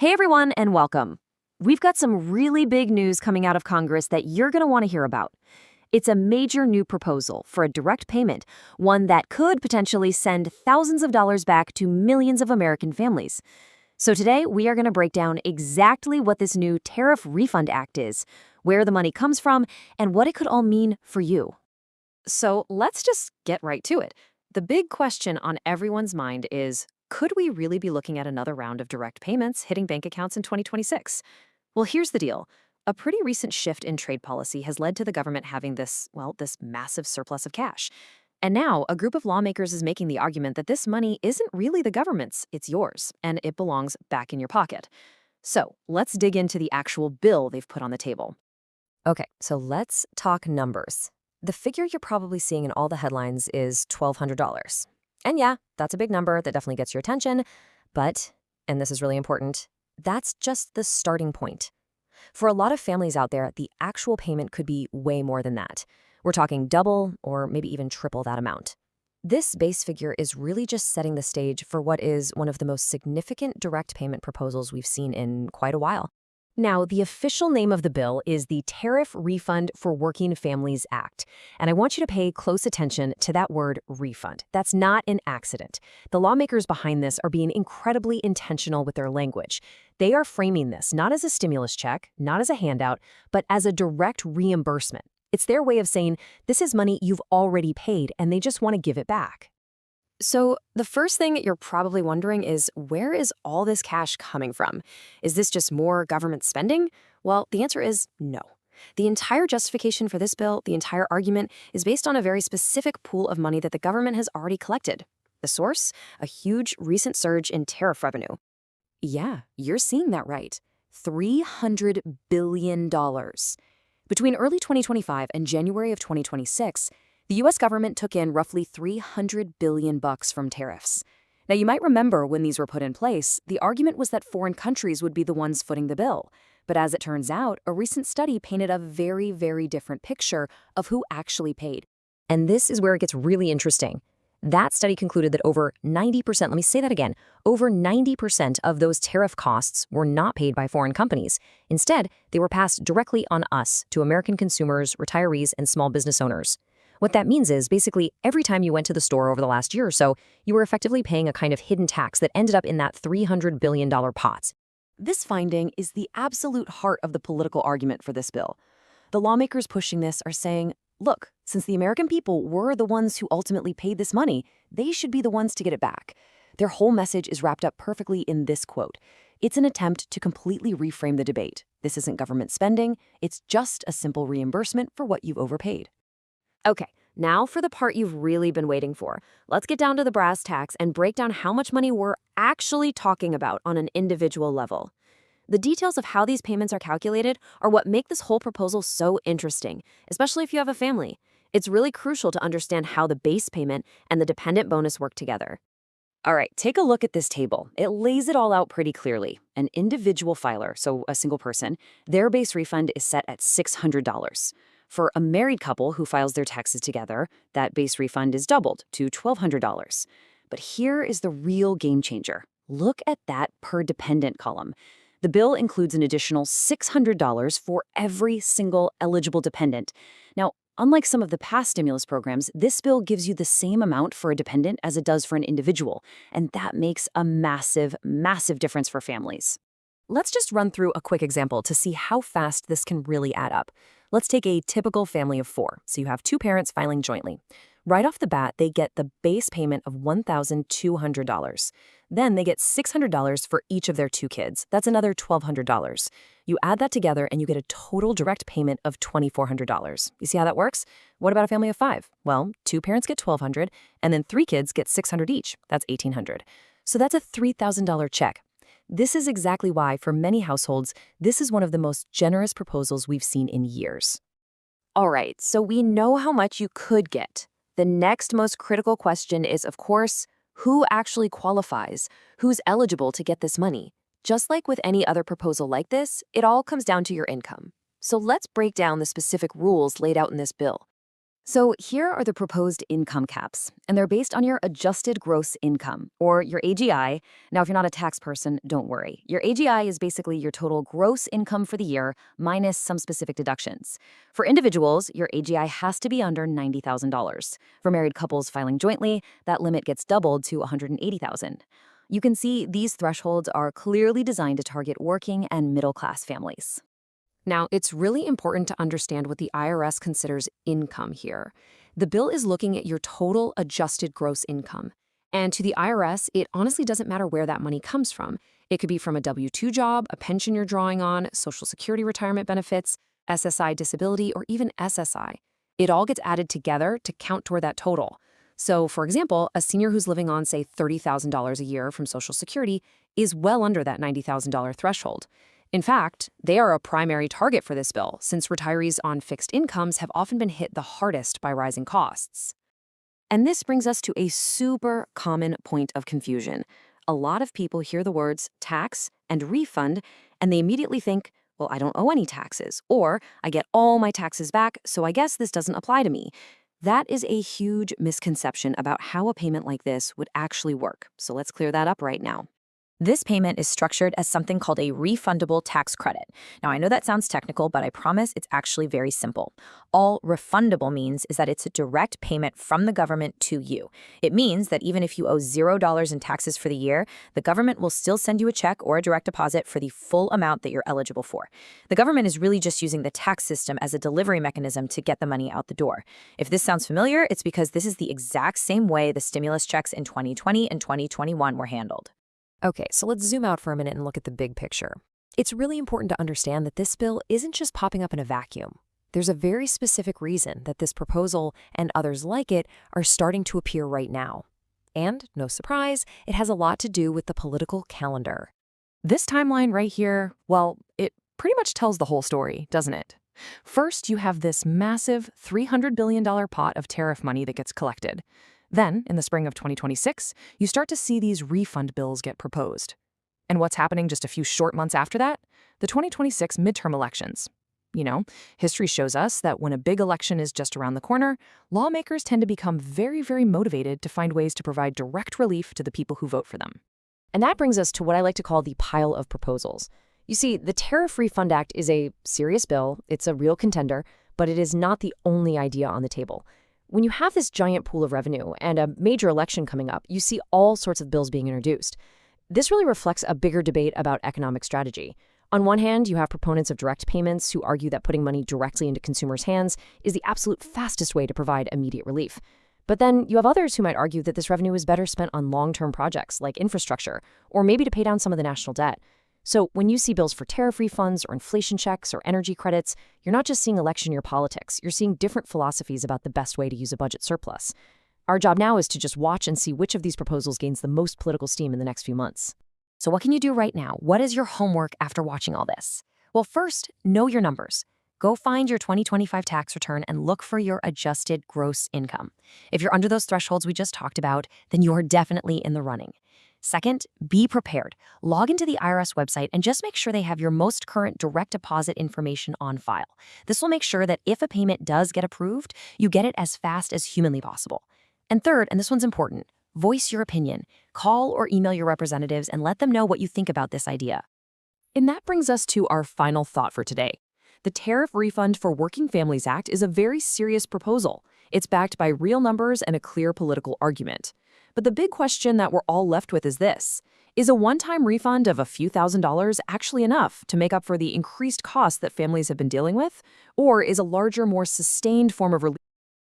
Hey everyone, and welcome. We've got some really big news coming out of Congress that you're going to want to hear about. It's a major new proposal for a direct payment, one that could potentially send thousands of dollars back to millions of American families. So today, we are going to break down exactly what this new Tariff Refund Act is, where the money comes from, and what it could all mean for you. So let's just get right to it. The big question on everyone's mind is, could we really be looking at another round of direct payments hitting bank accounts in 2026? Well, here's the deal. A pretty recent shift in trade policy has led to the government having this massive surplus of cash. And now, a group of lawmakers is making the argument that this money isn't really the government's, it's yours, and it belongs back in your pocket. So, let's dig into the actual bill they've put on the table. Okay, so let's talk numbers. The figure you're probably seeing in all the headlines is $1,200. And yeah, that's a big number that definitely gets your attention, but, and this is really important, that's just the starting point. For a lot of families out there, the actual payment could be way more than that. We're talking double or maybe even triple that amount. This base figure is really just setting the stage for what is one of the most significant direct payment proposals we've seen in quite a while. Now, the official name of the bill is the Tariff Refund for Working Families Act, and I want you to pay close attention to that word refund. That's not an accident. The lawmakers behind this are being incredibly intentional with their language. They are framing this not as a stimulus check, not as a handout, but as a direct reimbursement. It's their way of saying, this is money you've already paid, and they just want to give it back. So the first thing you're probably wondering is, where is all this cash coming from? Is this just more government spending? Well, the answer is no. The entire justification for this bill, the entire argument, is based on a very specific pool of money that the government has already collected. The source? A huge recent surge in tariff revenue. Yeah, you're seeing that right. $300 billion. Between early 2025 and January of 2026, the U.S. government took in roughly $300 billion from tariffs. Now, you might remember when these were put in place, the argument was that foreign countries would be the ones footing the bill. But as it turns out, a recent study painted a very, very different picture of who actually paid. And this is where it gets really interesting. That study concluded that over 90%, let me say that again, over 90% of those tariff costs were not paid by foreign companies. Instead, they were passed directly on us, to American consumers, retirees, and small business owners. What that means is, basically, every time you went to the store over the last year or so, you were effectively paying a kind of hidden tax that ended up in that $300 billion pot. This finding is the absolute heart of the political argument for this bill. The lawmakers pushing this are saying, look, since the American people were the ones who ultimately paid this money, they should be the ones to get it back. Their whole message is wrapped up perfectly in this quote. It's an attempt to completely reframe the debate. This isn't government spending, it's just a simple reimbursement for what you've overpaid. Okay, now for the part you've really been waiting for. Let's get down to the brass tacks and break down how much money we're actually talking about on an individual level. The details of how these payments are calculated are what make this whole proposal so interesting, especially if you have a family. It's really crucial to understand how the base payment and the dependent bonus work together. All right, take a look at this table. It lays it all out pretty clearly. An individual filer, so a single person, their base refund is set at $600. For a married couple who files their taxes together, that base refund is doubled to $1,200. But here is the real game changer. Look at that per dependent column. The bill includes an additional $600 for every single eligible dependent. Now, unlike some of the past stimulus programs, this bill gives you the same amount for a dependent as it does for an individual, and that makes a massive, massive difference for families. Let's just run through a quick example to see how fast this can really add up. Let's take a typical family of four. So you have two parents filing jointly. Right off the bat, they get the base payment of $1,200. Then they get $600 for each of their two kids. That's another $1,200. You add that together and you get a total direct payment of $2,400. You see how that works? What about a family of five? Well, two parents get $1,200 and then three kids get $600 each. That's $1,800. So that's a $3,000 check. This is exactly why, for many households, this is one of the most generous proposals we've seen in years. All right, so we know how much you could get. The next most critical question is, of course, who actually qualifies? Who's eligible to get this money? Just like with any other proposal like this, it all comes down to your income. So let's break down the specific rules laid out in this bill. So here are the proposed income caps, and they're based on your adjusted gross income, or your AGI. Now, if you're not a tax person, don't worry. Your AGI is basically your total gross income for the year minus some specific deductions. For individuals, your AGI has to be under $90,000. For married couples filing jointly, that limit gets doubled to $180,000. You can see these thresholds are clearly designed to target working and middle-class families. Now, it's really important to understand what the IRS considers income here. The bill is looking at your total adjusted gross income. And to the IRS, it honestly doesn't matter where that money comes from. It could be from a W-2 job, a pension you're drawing on, Social Security retirement benefits, SSI disability, or even SSI. It all gets added together to count toward that total. So, for example, a senior who's living on, say, $30,000 a year from Social Security is well under that $90,000 threshold. In fact, they are a primary target for this bill, since retirees on fixed incomes have often been hit the hardest by rising costs. And this brings us to a super common point of confusion. A lot of people hear the words tax and refund, and they immediately think, well, I don't owe any taxes, or I get all my taxes back, so I guess this doesn't apply to me. That is a huge misconception about how a payment like this would actually work. So let's clear that up right now. This payment is structured as something called a refundable tax credit. Now, I know that sounds technical, but I promise it's actually very simple. All refundable means is that it's a direct payment from the government to you. It means that even if you owe $0 in taxes for the year, the government will still send you a check or a direct deposit for the full amount that you're eligible for. The government is really just using the tax system as a delivery mechanism to get the money out the door. If this sounds familiar, it's because this is the exact same way the stimulus checks in 2020 and 2021 were handled. Okay, so let's zoom out for a minute and look at the big picture. It's really important to understand that this bill isn't just popping up in a vacuum. There's a very specific reason that this proposal and others like it are starting to appear right now. And, no surprise, it has a lot to do with the political calendar. This timeline right here, well, it pretty much tells the whole story, doesn't it? First, you have this massive $300 billion pot of tariff money that gets collected. Then, in the spring of 2026, you start to see these refund bills get proposed. And what's happening just a few short months after that? The 2026 midterm elections. You know, history shows us that when a big election is just around the corner, lawmakers tend to become very, very motivated to find ways to provide direct relief to the people who vote for them. And that brings us to what I like to call the pile of proposals. You see, the Tariff Refund Act is a serious bill, it's a real contender, but it is not the only idea on the table. When you have this giant pool of revenue and a major election coming up, you see all sorts of bills being introduced. This really reflects a bigger debate about economic strategy. On one hand, you have proponents of direct payments who argue that putting money directly into consumers' hands is the absolute fastest way to provide immediate relief. But then you have others who might argue that this revenue is better spent on long-term projects like infrastructure, or maybe to pay down some of the national debt. So when you see bills for tariff refunds or inflation checks or energy credits, you're not just seeing election year politics, you're seeing different philosophies about the best way to use a budget surplus. Our job now is to just watch and see which of these proposals gains the most political steam in the next few months. So what can you do right now? What is your homework after watching all this? Well, first, know your numbers. Go find your 2025 tax return and look for your adjusted gross income. If you're under those thresholds we just talked about, then you're definitely in the running. Second, be prepared. Log into the IRS website and just make sure they have your most current direct deposit information on file. This will make sure that if a payment does get approved, you get it as fast as humanly possible. And third, and this one's important, voice your opinion. Call or email your representatives and let them know what you think about this idea. And that brings us to our final thought for today. The Tariff Refund for Working Families Act is a very serious proposal. It's backed by real numbers and a clear political argument. But the big question that we're all left with is this. Is a one-time refund of a few $1,000s actually enough to make up for the increased costs that families have been dealing with? Or is a larger, more sustained form of relief